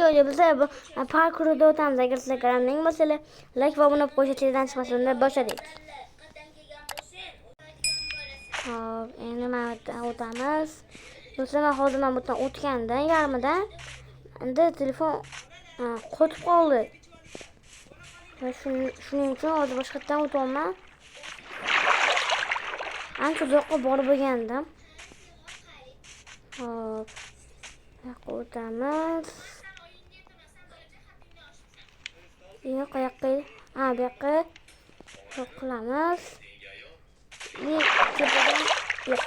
videoda biz bu parkurda o'tamiz. Agar sizlar kanalning bo'lsa, like va obuna bo'lib qo'yishingizdan chiqmasin. Boshladik. Hop, endi mana o'tamiz. Do'stlar, hozir men bundan o'tgandan yarmidan endi telefon qotib qoldi. Shuning uchun hozir boshqatdan o'taman. Ancha uzoqqa borib bo'lgandim. Hop. Yo'q, o'tamiz. Yo'q, qayoqqa? Ha, bu yoqqa. Yo'q qilamiz. Tepaga. Yo'q.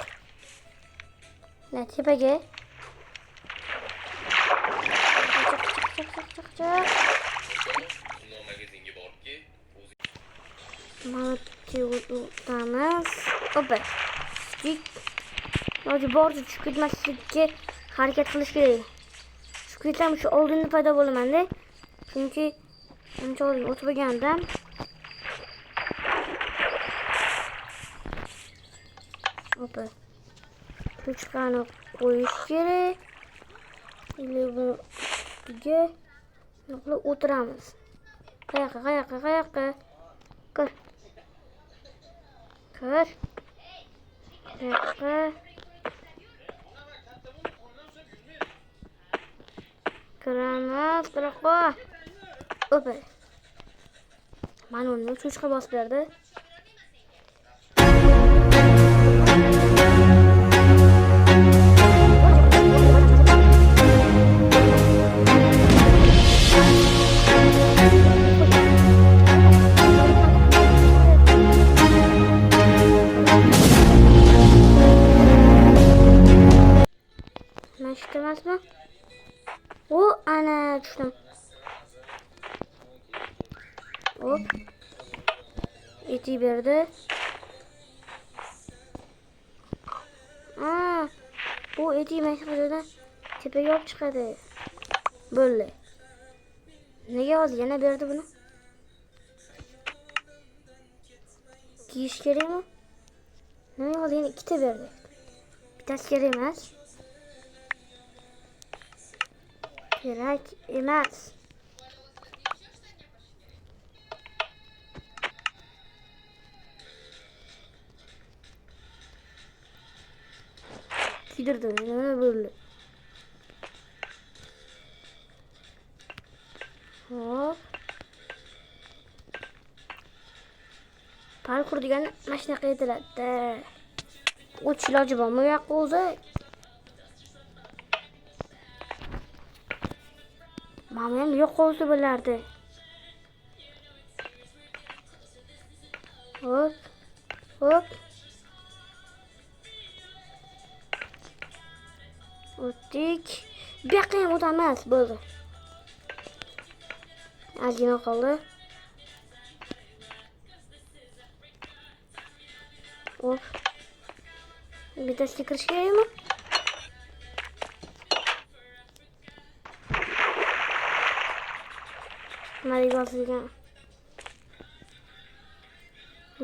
Na tepaga. Chiq. Mana o'tamiz. Hoppa. Hozir bordi tushib ketmaslikka harakat qilish kerak. Tushib ketsam shu oldinda paydo bo'laman-da. Chunki ancha oldin o'tib bo'lgandim. Hoppa. Puchkani qo'yish kerak. Bunga yo'qlab o'tiramiz. Qayoqqa? Kir. Qayoqqa? Kiramiz, qayoqqa? Hoppa. Mana uni cho'chqa bosib berdi. Emasmi? O, ana tushdim. Hop. Eti berdi. Bu eti mashqadan tepaga olib chiqadi. Bo'ldi. Nega hozir yana berdi buni? Kiyish kerakmi? Nega hozir yana ikkita berdi? Bittasi kerak emas. Kerak emas. Kiydirdim, mana bo'ldi. Hop. Parkur degan mana shunaqa aytiladi. O'tish iloji bormi u yoqqa o'zi? Mana ham yo'q qolsa bo'lardi. Hop. O'tdik. Bu yoqqa ham o'tamiz, bo'ldi. Ozgina qoldi. Hop. Bittasiga kirish kerakmi? Marigoldgan.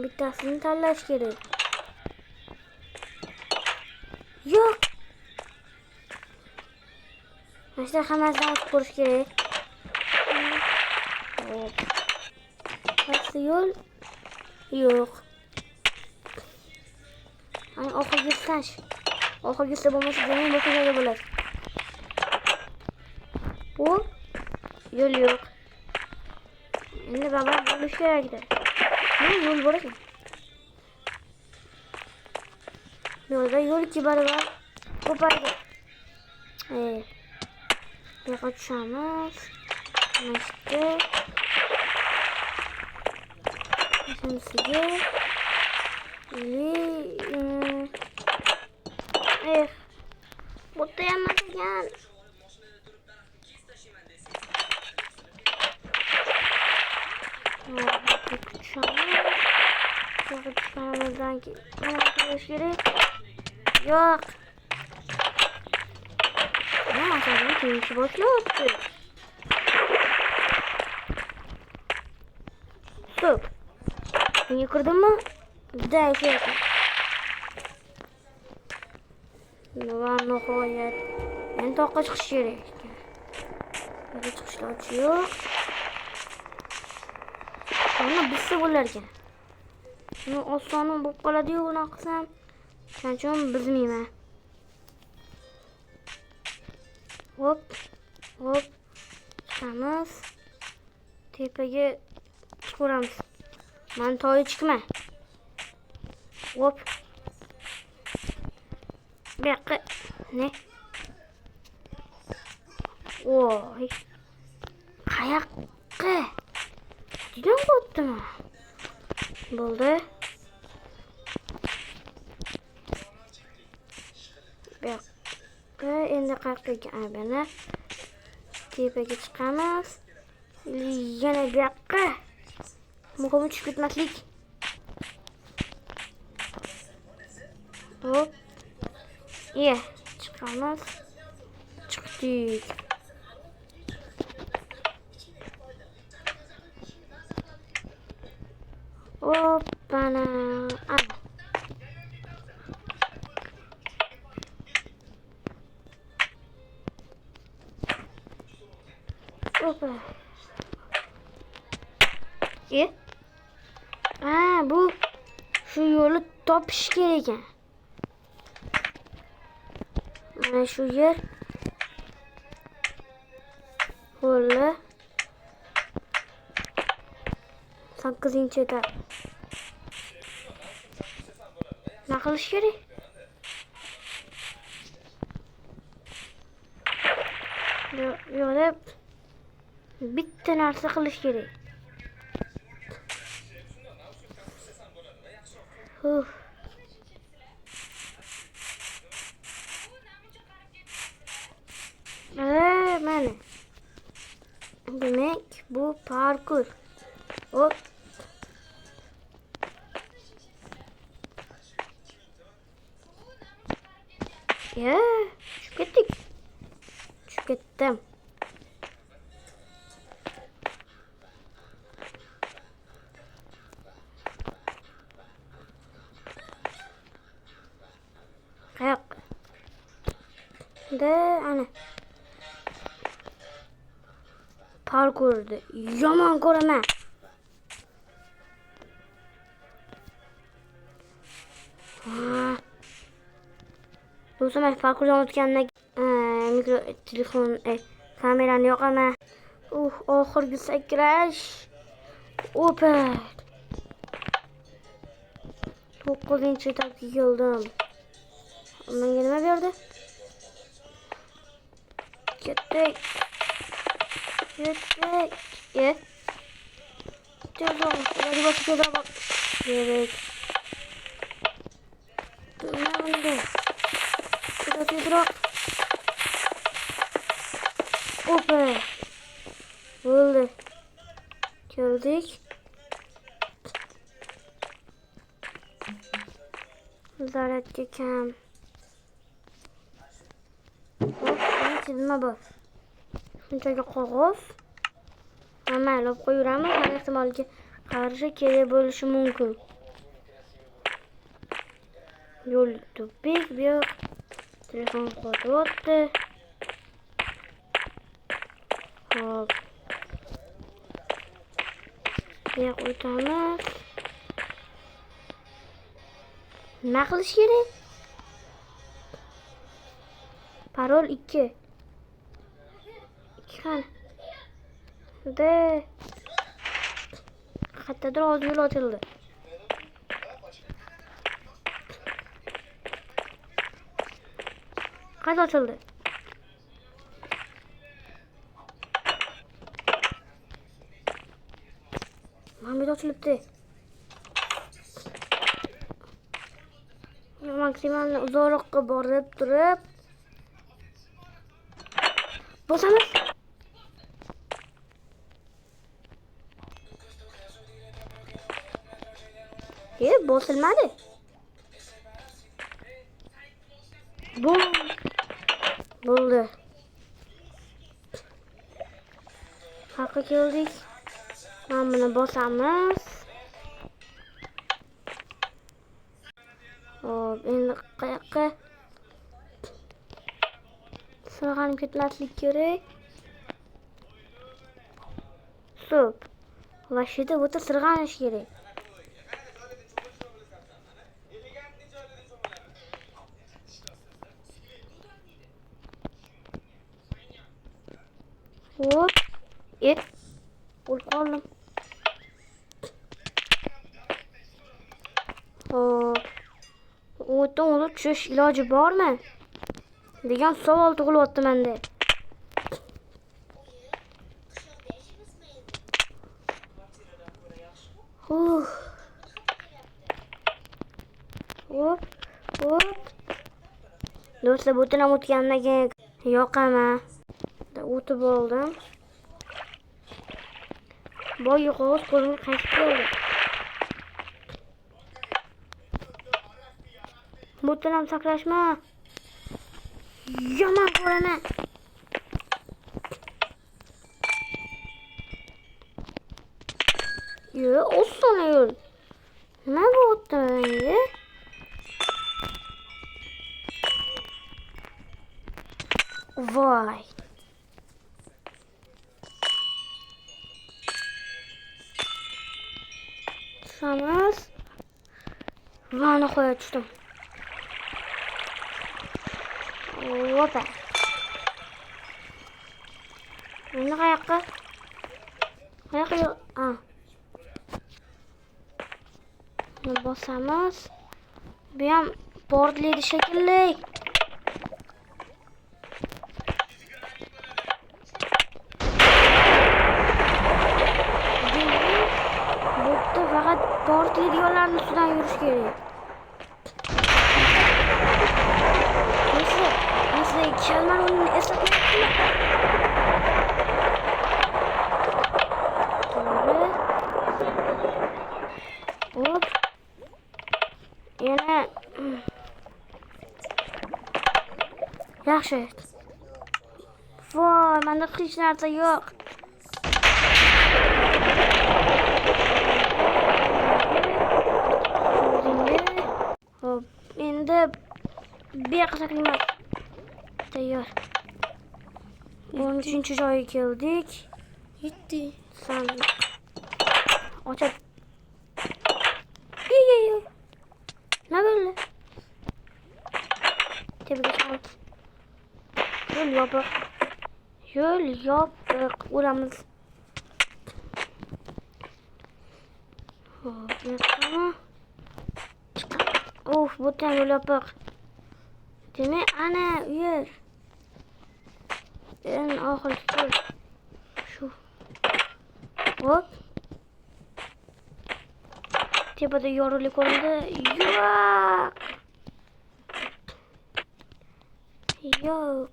Bittasini tanlash kerak. Yo'q. Mana hammasidan o'tib ko'rish kerak. Hop. Qaysi yo'l? Yo'q. Ana oxirgi stash. Oxirgisi bo'lmasa, yana boshqa joyga bo'ladi. Hop. Yo'l yo'q. Endi baba bo'lish kerakdir. Ne yo'l bor ekan? Yo'lda yo'l ikki barobar ko'paydi. Yo'qqa tushamiz. Nashta. Shunisiga. Bo'ta emas ekan. Tushganimizdan keyin yana qilish kerak. Yo'q. Mana asosan keyinchi boshlayapti. Stop. Bunga kirdimmi? Juda yaxshi. Va nihoyat men toqqa chiqish kerak. Böyle çıkışlar açıyor. Bana bilse bo'larkan. Buni osonroq bo'lib qoladi-yu, unaqa qilsam. Shuning bilmayman. Hop, hop. Chiqamiz. Tepaga chiqamiz. Men to'yi chiqma. Hop. Bu yoqqa ne? Voy. Qayoqqa? Juda bo'ptimi? Bo'ldi. Bu yoqqa endi qayoqqa ekan? Tepaga chiqamiz. Yana bu yoqqa. Muhimi tushib ketmaslik. Hop. Iya, chiqamiz. Chiqdik. Hoppana. Ana. Hoppa. Bu şu yo'lni topish kerak ekan. Mana shu yer. Qo'lli. 8-etap. Nima qilish kerak? Yo'qda bitta narsa qilish kerak. Mana. Demek bu parkur. Hop. Ya, tushib ketdik. Tushib ketdim. Qayoqqa? Ana. Parkurni yomon ko'raman. Do'stlar, parkurdan o'tgandan mikro telefon kamerani yoqaman. Oxirgi sakrash. Opa. 9-etapga keldim. Menga nima berdi? Ketdik. Tezroq, hadi boshqa bak. Kerak. Mana. Tezroq. Opa. Bo'ldi. Keldik. Zaratga kam. Nima bu? Shunchaki qog'oz. Mayli, olib qo'yamiz. Har ehtimolga qarshi kerak bo'lishi mumkin. Yo'l tupik, bu yoq. Telefon qo'yibdi. Hop. Bu yoq o'tamiz. Nima qilish kerak? Parol 2. Qani. Qayerdadir hozir yo'l ochildi. Qayerda ochildi? Mana bu ochilibdi. Maksimal uzoqroqqa borib turib bosamiz. Bosilmadi. Bo'ldi. Haqqa keldik. Mana buni bosamiz. Hop, endi qayoqqa? Sirg'anib ketmaslik kerak. Yusuf. Vashida o'ta sirg'anish kerak. Hop. O'lib qoldim. Hop. O'tdan o'lib tushish iloji bormi? degan savol tug'ilyapti menda. Hop. Do'stlar, butun ham o'tgandan keyin yoqaman. O'tib oldim. Boy yo'qolib qo'limga qaytib keldi. Butun ham sakrashma. Yomon ko'raman. Osona yo'l. Nima bo'pti menga? Voy. Tushamiz. Vani qo'ya tushdim. Opa. Endi qayoqqa? Bosamiz. Bu ham portlaydi shekilli. Bu faqat portlaydi yo'llarning ustidan yurish kerak. Nasıl kelman onu eslatmayaptimi? To'g'ri. Hop. Yana yaxshi. Voy, menda hech narsa yo'q. Hop, endi beqasaklik tayyor. 13-joyga keldik. Yetti. Sandiq. Ochib. Ne böyle? Tebrik ederim. Yol yapık. Uğramız. Yapma. Of, bu tane yol yapık. Demek ana yer. En ahırsı. Şu. Hop. Tepada yoruluk oldu. Yok.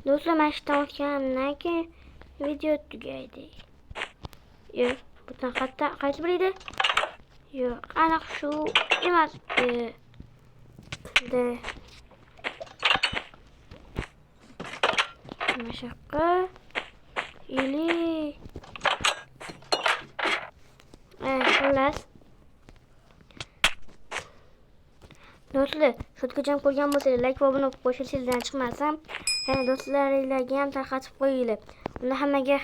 Do'stlar, mana shu o'tganimdan keyin video tugaydi. Yo'q, bundan qaysi biri edi? Yo'q, aniq shu emas. Mashaqqa ili. Xullas. Do'stlar, shutqacham ko'rgan bo'lsangiz, like va obuna bo'lib qo'shilishingizdan chiqmasam, do'stlaringizga ham tarqatib qo'yinglar. Unda hammaga